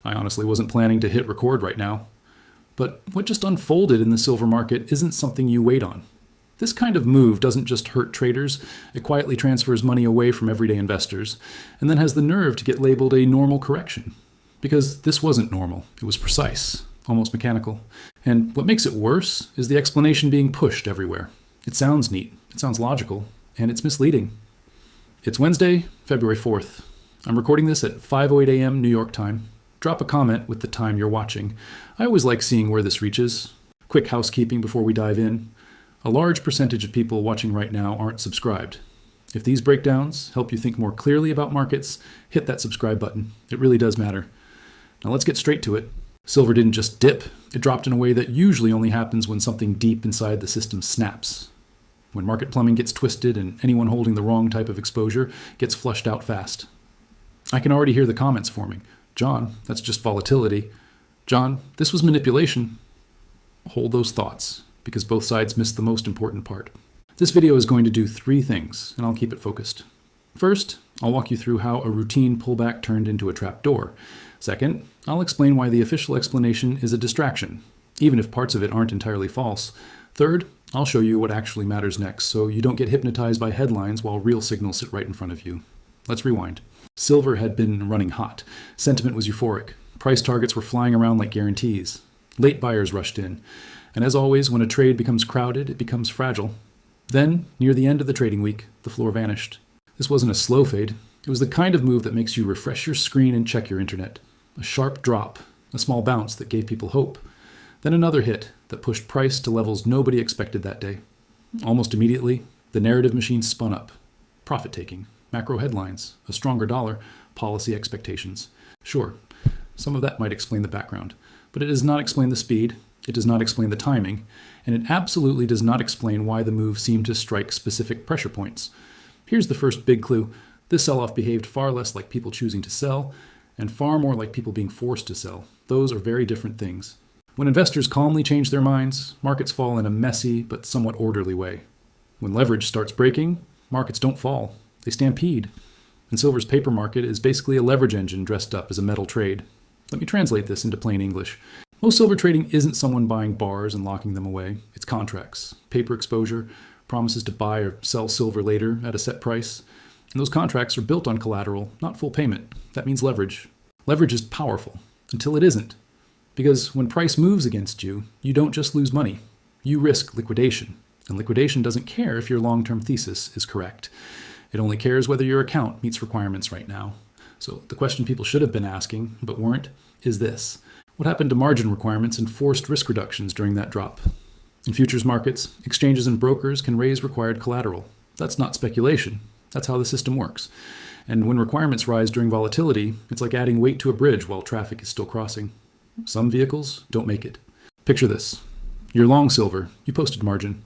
I honestly wasn't planning to hit record right now. But what just unfolded in the silver market isn't something you wait on. This kind of move doesn't just hurt traders, it quietly transfers money away from everyday investors, and then has the nerve to get labeled a normal correction. Because this wasn't normal, it was precise, almost mechanical. And what makes it worse is the explanation being pushed everywhere. It sounds neat, it sounds logical, and it's misleading. It's Wednesday, February 4th. I'm recording this at 5:08 a.m. New York time. Drop a comment with the time you're watching. I always like seeing where this reaches. Quick housekeeping before we dive in. A large percentage of people watching right now aren't subscribed. If these breakdowns help you think more clearly about markets, hit that subscribe button. It really does matter. Now let's get straight to it. Silver didn't just dip, it dropped in a way that usually only happens when something deep inside the system snaps. When market plumbing gets twisted and anyone holding the wrong type of exposure gets flushed out fast. I can already hear the comments forming. John, that's just volatility. John, this was manipulation. Hold those thoughts, because both sides missed the most important part. This video is going to do three things, and I'll keep it focused. First, I'll walk you through how a routine pullback turned into a trapdoor. Second, I'll explain why the official explanation is a distraction, even if parts of it aren't entirely false. Third, I'll show you what actually matters next, so you don't get hypnotized by headlines while real signals sit right in front of you. Let's rewind. Silver had been running hot. Sentiment was euphoric. Price targets were flying around like guarantees. Late buyers rushed in. And as always, when a trade becomes crowded, it becomes fragile. Then, near the end of the trading week, the floor vanished. This wasn't a slow fade. It was the kind of move that makes you refresh your screen and check your internet. A sharp drop, a small bounce that gave people hope. Then another hit that pushed price to levels nobody expected that day. Almost immediately, the narrative machine spun up. Profit-taking, macro headlines, a stronger dollar, policy expectations. Sure, some of that might explain the background, but it does not explain the speed, it does not explain the timing, and it absolutely does not explain why the move seemed to strike specific pressure points. Here's the first big clue. This sell-off behaved far less like people choosing to sell, and far more like people being forced to sell. Those are very different things. When investors calmly change their minds, markets fall in a messy but somewhat orderly way. When leverage starts breaking, markets don't fall. They stampede. And silver's paper market is basically a leverage engine dressed up as a metal trade. Let me translate this into plain English. Most silver trading isn't someone buying bars and locking them away. It's contracts, paper exposure, promises to buy or sell silver later at a set price. And those contracts are built on collateral, not full payment. That means leverage. Leverage is powerful until it isn't. Because when price moves against you, you don't just lose money. You risk liquidation. And liquidation doesn't care if your long-term thesis is correct. It only cares whether your account meets requirements right now. So the question people should have been asking, but weren't, is this. What happened to margin requirements and forced risk reductions during that drop? In futures markets, exchanges and brokers can raise required collateral. That's not speculation. That's how the system works. And when requirements rise during volatility, it's like adding weight to a bridge while traffic is still crossing. Some vehicles don't make it. Picture this. You're long silver. You posted margin.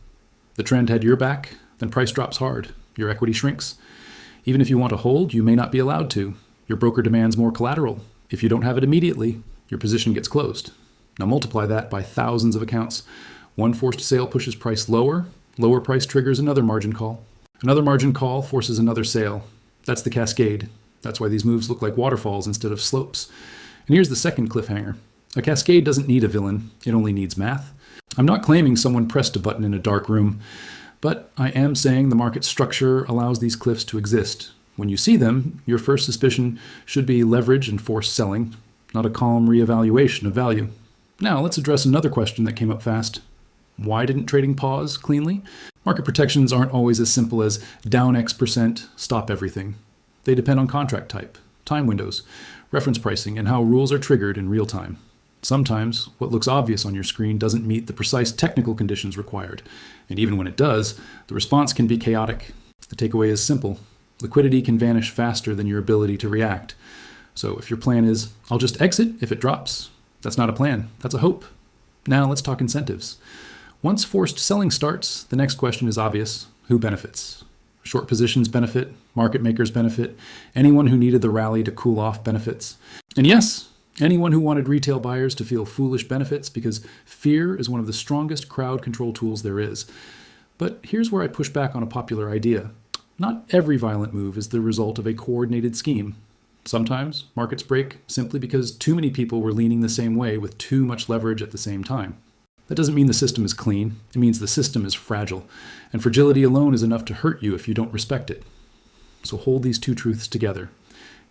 The trend had your back, then price drops hard. Your equity shrinks. Even if you want to hold, you may not be allowed to. Your broker demands more collateral. If you don't have it immediately, your position gets closed. Now multiply that by thousands of accounts. One forced sale pushes price lower. Lower price triggers another margin call. Another margin call forces another sale. That's the cascade. That's why these moves look like waterfalls instead of slopes. And here's the second cliffhanger. A cascade doesn't need a villain. It only needs math. I'm not claiming someone pressed a button in a dark room, but I am saying the market structure allows these cliffs to exist. When you see them, your first suspicion should be leverage and forced selling, not a calm reevaluation of value. Now, let's address another question that came up fast. Why didn't trading pause cleanly? Market protections aren't always as simple as down X%, stop everything. They depend on contract type, time windows, reference pricing, and how rules are triggered in real time. Sometimes, what looks obvious on your screen doesn't meet the precise technical conditions required. And even when it does, the response can be chaotic. The takeaway is simple. Liquidity can vanish faster than your ability to react. So if your plan is, I'll just exit if it drops, that's not a plan, that's a hope. Now let's talk incentives. Once forced selling starts, the next question is obvious. Who benefits? Short positions benefit, market makers benefit, anyone who needed the rally to cool off benefits. And yes, anyone who wanted retail buyers to feel foolish benefits, because fear is one of the strongest crowd control tools there is. But here's where I push back on a popular idea. Not every violent move is the result of a coordinated scheme. Sometimes markets break simply because too many people were leaning the same way with too much leverage at the same time. That doesn't mean the system is clean. It means the system is fragile, and fragility alone is enough to hurt you if you don't respect it. So hold these two truths together.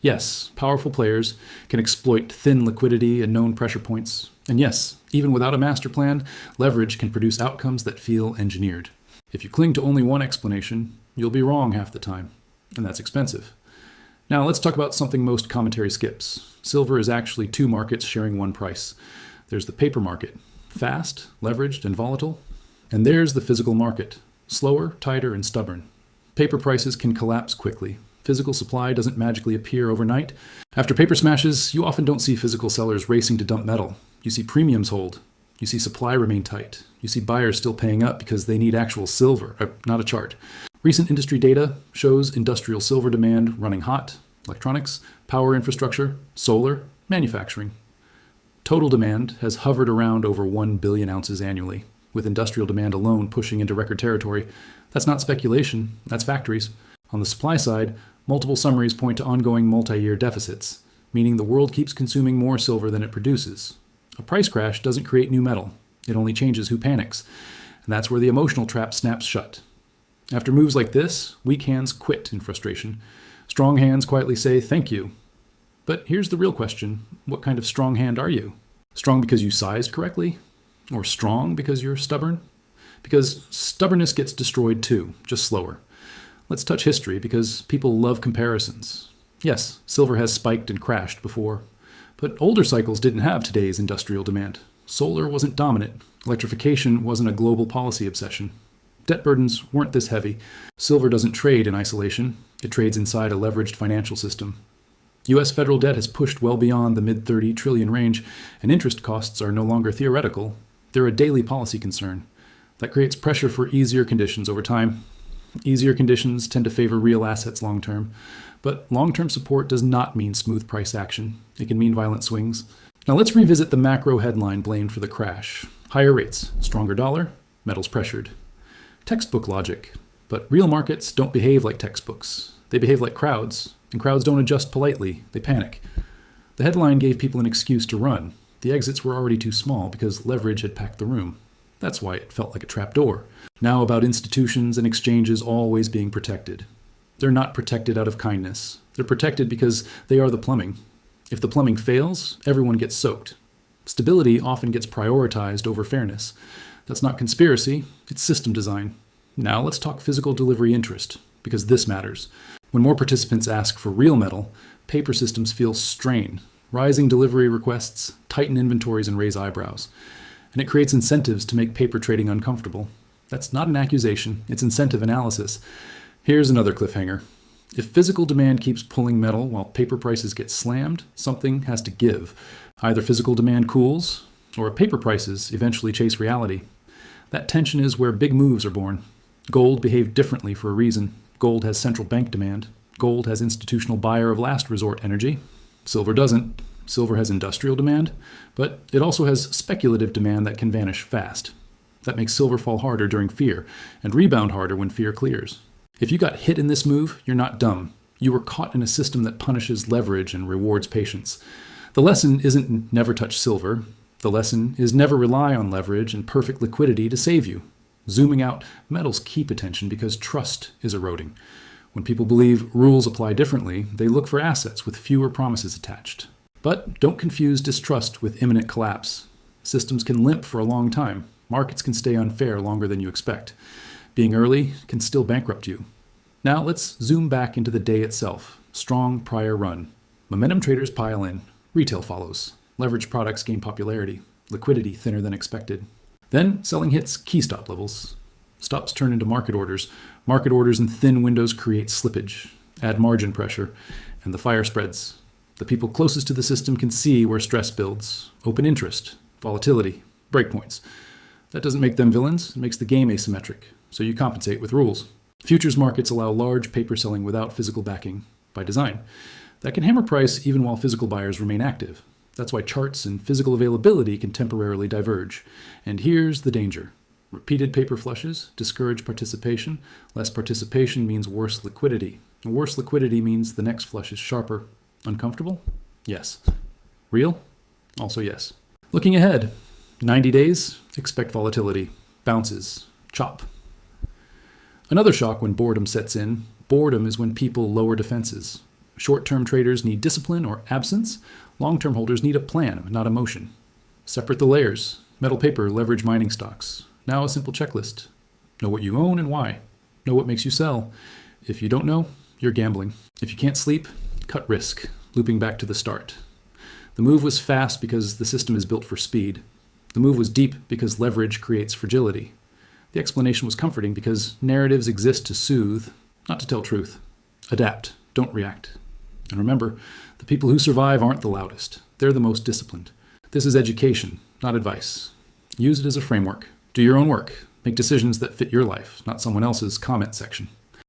Yes, powerful players can exploit thin liquidity and known pressure points. And yes, even without a master plan, leverage can produce outcomes that feel engineered. If you cling to only one explanation, you'll be wrong half the time, and that's expensive. Now let's talk about something most commentary skips. Silver is actually two markets sharing one price. There's the paper market, fast, leveraged, and volatile. And there's the physical market, slower, tighter, and stubborn. Paper prices can collapse quickly. Physical supply doesn't magically appear overnight. After paper smashes, you often don't see physical sellers racing to dump metal. You see premiums hold. You see supply remain tight. You see buyers still paying up because they need actual silver, not a chart. Recent industry data shows industrial silver demand running hot: electronics, power infrastructure, solar, manufacturing. Total demand has hovered around over 1 billion ounces annually, with industrial demand alone pushing into record territory. That's not speculation, that's factories. On the supply side, multiple summaries point to ongoing multi-year deficits, meaning the world keeps consuming more silver than it produces. A price crash doesn't create new metal, it only changes who panics. And that's where the emotional trap snaps shut. After moves like this, weak hands quit in frustration. Strong hands quietly say, "Thank you." But here's the real question. What kind of strong hand are you? Strong because you sized correctly? Or strong because you're stubborn? Because stubbornness gets destroyed too, just slower. Let's touch history because people love comparisons. Yes, silver has spiked and crashed before. But older cycles didn't have today's industrial demand. Solar wasn't dominant. Electrification wasn't a global policy obsession. Debt burdens weren't this heavy. Silver doesn't trade in isolation. It trades inside a leveraged financial system. U.S. federal debt has pushed well beyond the mid-30 trillion range, and interest costs are no longer theoretical. They're a daily policy concern. That creates pressure for easier conditions over time. Easier conditions tend to favor real assets long-term. But long-term support does not mean smooth price action. It can mean violent swings. Now let's revisit the macro headline blamed for the crash. Higher rates, stronger dollar, metals pressured. Textbook logic. But real markets don't behave like textbooks. They behave like crowds, and crowds don't adjust politely. They panic. The headline gave people an excuse to run. The exits were already too small because leverage had packed the room. That's why it felt like a trapdoor. Now about institutions and exchanges always being protected. They're not protected out of kindness. They're protected because they are the plumbing. If the plumbing fails, everyone gets soaked. Stability often gets prioritized over fairness. That's not conspiracy, it's system design. Now let's talk physical delivery interest, because this matters. When more participants ask for real metal, paper systems feel strain. Rising delivery requests tighten inventories and raise eyebrows. And it creates incentives to make paper trading uncomfortable. That's not an accusation, it's incentive analysis. Here's another cliffhanger. If physical demand keeps pulling metal while paper prices get slammed, something has to give. Either physical demand cools, or paper prices eventually chase reality. That tension is where big moves are born. Gold behaved differently for a reason. Gold has central bank demand. Gold has institutional buyer of last resort energy. Silver doesn't. Silver has industrial demand, but it also has speculative demand that can vanish fast. That makes silver fall harder during fear, and rebound harder when fear clears. If you got hit in this move, you're not dumb. You were caught in a system that punishes leverage and rewards patience. The lesson isn't never touch silver. The lesson is never rely on leverage and perfect liquidity to save you. Zooming out, metals keep attention because trust is eroding. When people believe rules apply differently, they look for assets with fewer promises attached. But don't confuse distrust with imminent collapse. Systems can limp for a long time. Markets can stay unfair longer than you expect. Being early can still bankrupt you. Now let's zoom back into the day itself. Strong prior run. Momentum traders pile in. Retail follows. Leveraged products gain popularity. Liquidity thinner than expected. Then selling hits key stop levels. Stops turn into market orders. Market orders in thin windows create slippage, add margin pressure, and the fire spreads. The people closest to the system can see where stress builds. Open interest, volatility, breakpoints. That doesn't make them villains, it makes the game asymmetric, so you compensate with rules. Futures markets allow large paper selling without physical backing, by design. That can hammer price even while physical buyers remain active. That's why charts and physical availability can temporarily diverge. And here's the danger. Repeated paper flushes discourage participation. Less participation means worse liquidity. And worse liquidity means the next flush is sharper, Uncomfortable? Yes. Real? Also yes. Looking ahead. 90 days, expect volatility. Bounces. Chop. Another shock when boredom sets in. Boredom is when people lower defenses. Short-term traders need discipline or absence. Long-term holders need a plan, not emotion. Separate the layers. Metal paper, leverage mining stocks. Now a simple checklist. Know what you own and why. Know what makes you sell. If you don't know, you're gambling. If you can't sleep, cut risk. Looping back to the start. The move was fast because the system is built for speed. The move was deep because leverage creates fragility. The explanation was comforting because narratives exist to soothe, not to tell truth. Adapt, don't react. And remember, the people who survive aren't the loudest. They're the most disciplined. This is education, not advice. Use it as a framework. Do your own work. Make decisions that fit your life, not someone else's comment section.